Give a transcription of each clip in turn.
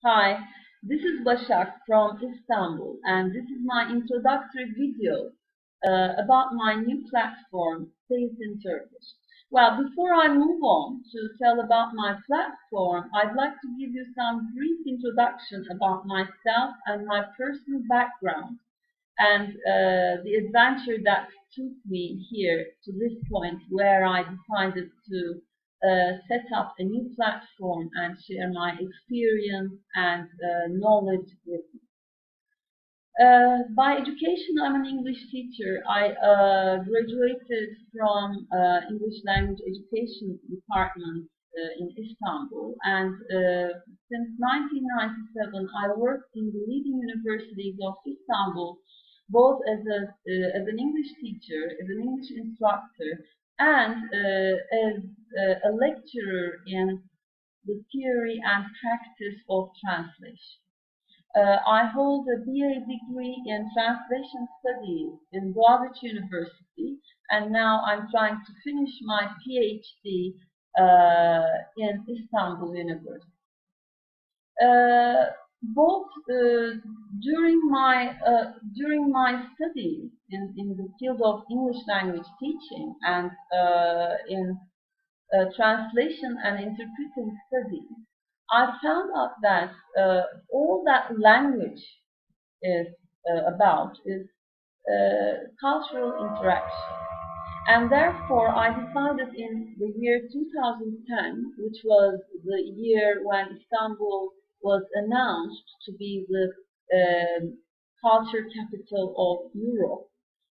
Hi, this is Başak from Istanbul, and this is my introductory video about my new platform, Based in Turkish. Well, before I move on to tell about my platform, I'd like to give you some brief introduction about myself and my personal background and the adventure that took me here to this point where I decided to set up a new platform and share my experience and knowledge with you. By education, I'm an English teacher. I graduated from English Language Education Department in Istanbul, and since 1997, I worked in the leading universities of Istanbul, both as an English teacher, as an English instructor, and as a lecturer in the theory and practice of translation. I hold a BA degree in Translation Studies in Boğaziçi University, and now I'm trying to finish my PhD in Istanbul University. Both during my studies in the field of English language teaching and in translation and interpreting studies, I found out that all that language is about is cultural interaction. And therefore, I decided in the year 2010, which was the year when Istanbul was announced to be the culture capital of Europe,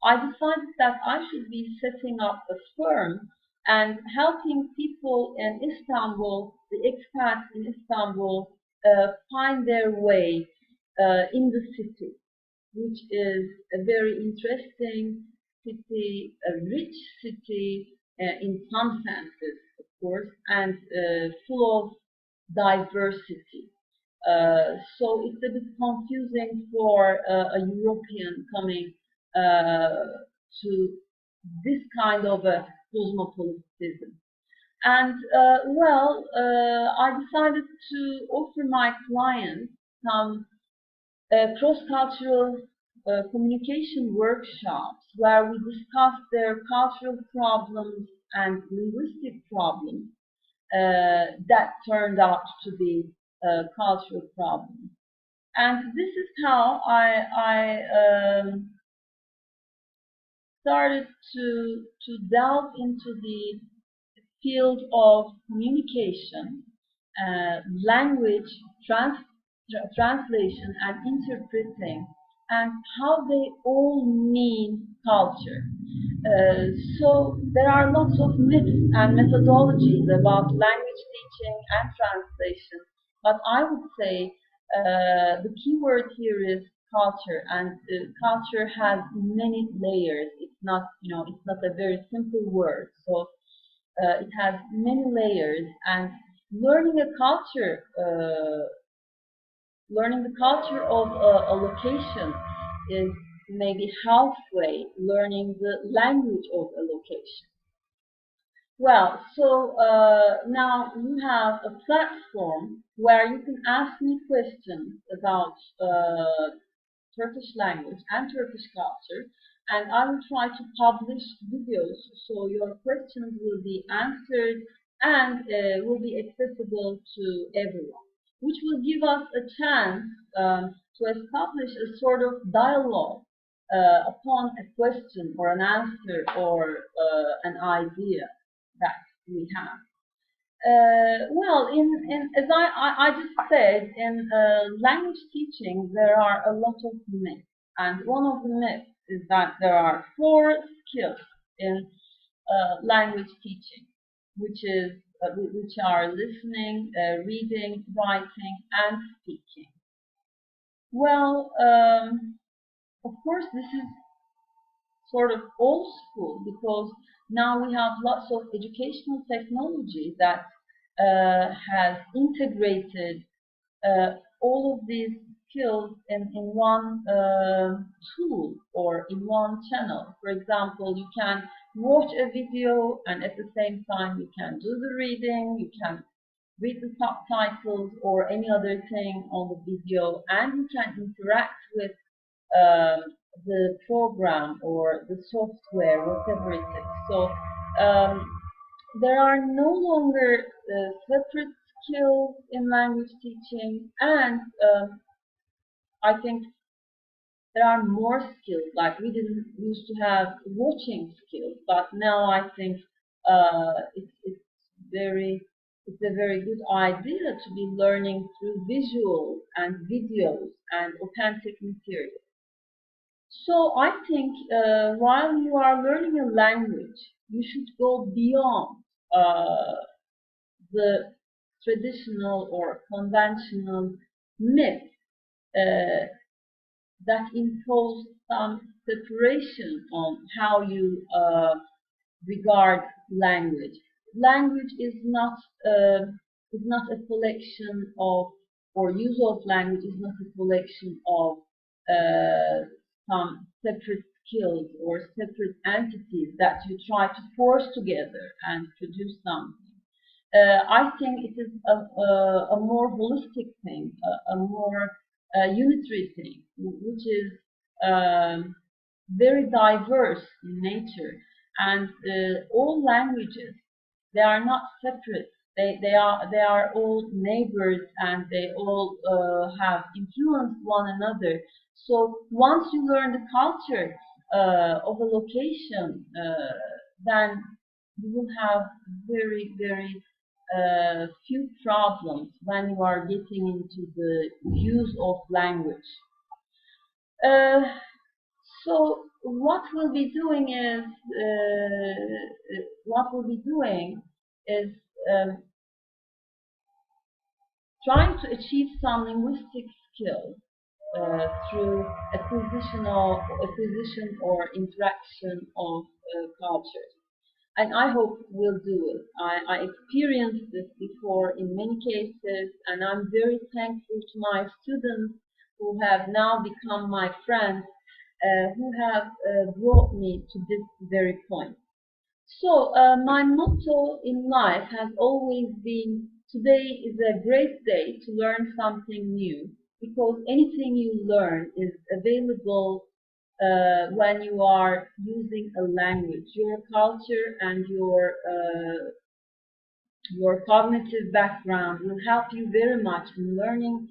I decided that I should be setting up a firm and helping people in Istanbul, the expats in Istanbul, find their way in the city, which is a very interesting city, a rich city in some senses, of course, and full of diversity. So it's a bit confusing for a European coming to this kind of a cosmopolitanism. And I decided to offer my clients some cross-cultural communication workshops where we discuss their cultural problems and linguistic problems that turned out to be cultural problems. And this is how I started to delve into the field of communication, language translation and interpreting, and how they all mean culture. So there are lots of myths and methodologies about language teaching and translation, but I would say the key word here is culture, and culture has many layers. It's not, it's not a very simple word. So it has many layers, and learning a culture, learning the culture of a location is maybe halfway learning the language of a location. Well, so now you have a platform where you can ask me questions about Turkish language and Turkish culture, and I will try to publish videos so your questions will be answered and will be accessible to everyone, which will give us a chance to establish a sort of dialogue upon a question or an answer or an idea that we have. As I just said, in language teaching, there are a lot of myths. And one of the myths is that there are four skills in language teaching, which are listening, reading, writing, and speaking. Well, of course, this is sort of old school because now we have lots of educational technology that has integrated all of these skills in one tool or in one channel. For example, you can watch a video and at the same time you can do the reading, you can read the subtitles or any other thing on the video, and you can interact with um, the program or the software, whatever it is. So um, there are no longer separate skills in language teaching, and I think there are more skills. Like we didn't used to have watching skills, but now I think it's very it's a very good idea to be learning through visuals and videos and authentic material. So I think while you are learning a language, you should go beyond uh, the traditional or conventional myth uh, that impose some separation on how you regard language. Language is not a collection of, or use of language is not a collection of some separate skills or separate entities that you try to force together and produce something. I think it is a more holistic thing, a more unitary thing, which is very diverse in nature. And all languages, they are not separate. They are all neighbors, and they all have influenced one another. So once you learn the culture of a location, then you will have very few problems when you are getting into the use of language. Uh, so what we'll be doing is um, trying to achieve some linguistic skills through acquisition or interaction of cultures. And I hope we'll do it. I experienced this before in many cases, and I'm very thankful to my students who have now become my friends, who have brought me to this very point. So, my motto in life has always been today is a great day to learn something new, because anything you learn is available when you are using a language. Your culture and your cognitive background will help you very much in learning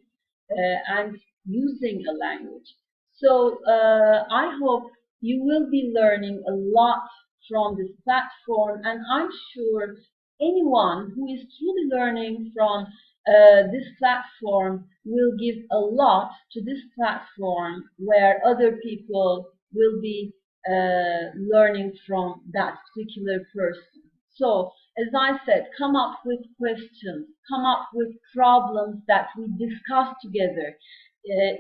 and using a language. So I hope you will be learning a lot from this platform, and I'm sure anyone who is truly learning from this platform will give a lot to this platform, where other people will be learning from that particular person. So, as I said, come up with questions, come up with problems that we discuss together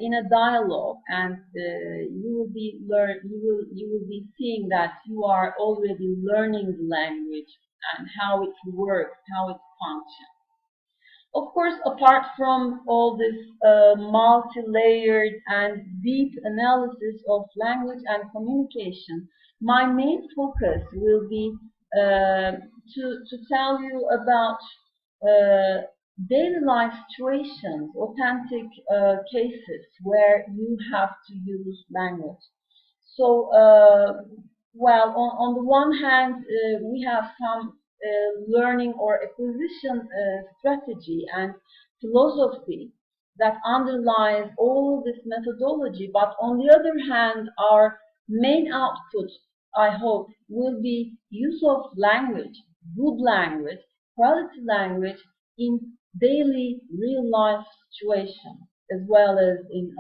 in a dialogue, and you will be seeing that you are already learning the language and how it works, how it functions. Of course, apart from all this multi-layered and deep analysis of language and communication, my main focus will be to tell you about uh, daily life situations, authentic cases where you have to use language. So, well, on the one hand, we have some learning or acquisition strategy and philosophy that underlies all this methodology. But on the other hand, our main output, I hope, will be use of language, good language, quality language in daily real life situations, as well as in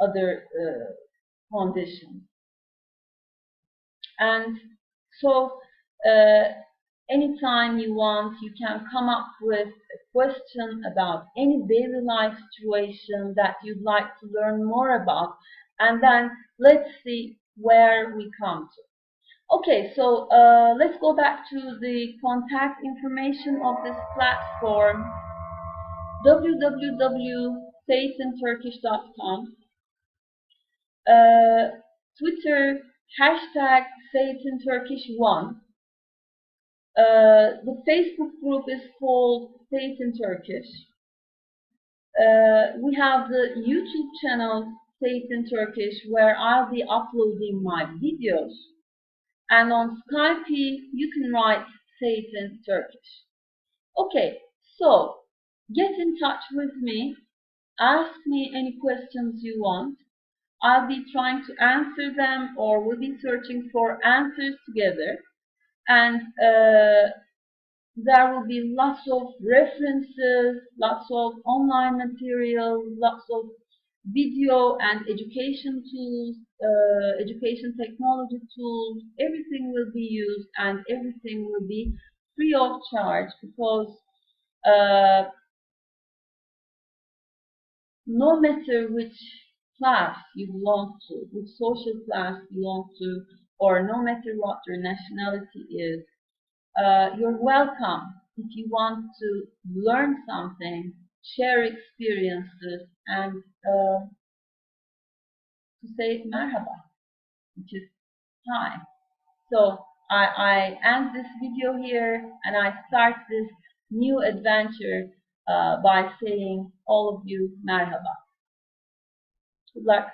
other conditions. And so, uh, anytime you want, you can come up with a question about any daily life situation that you'd like to learn more about, and then let's see where we come to. Okay, so let's go back to the contact information of this platform: www.sayitinturkish.com, Twitter hashtag SayItInTurkish1, The Facebook group is called Say It in Turkish. We have the YouTube channel Say It in Turkish, where I'll be uploading my videos. And on Skype, you can write Say It in Turkish. Okay, so get in touch with me. Ask me any questions you want. I'll be trying to answer them, or we'll be searching for answers together. And there will be lots of references, lots of online material, lots of video and education tools, education technology tools. Everything will be used and everything will be free of charge, because uh, no matter which class you belong to, which social class you belong to, or no matter what your nationality is, you're welcome. If you want to learn something, share experiences, and to say merhaba, which is hi. So I end this video here, and I start this new adventure by saying all of you merhaba. Good luck.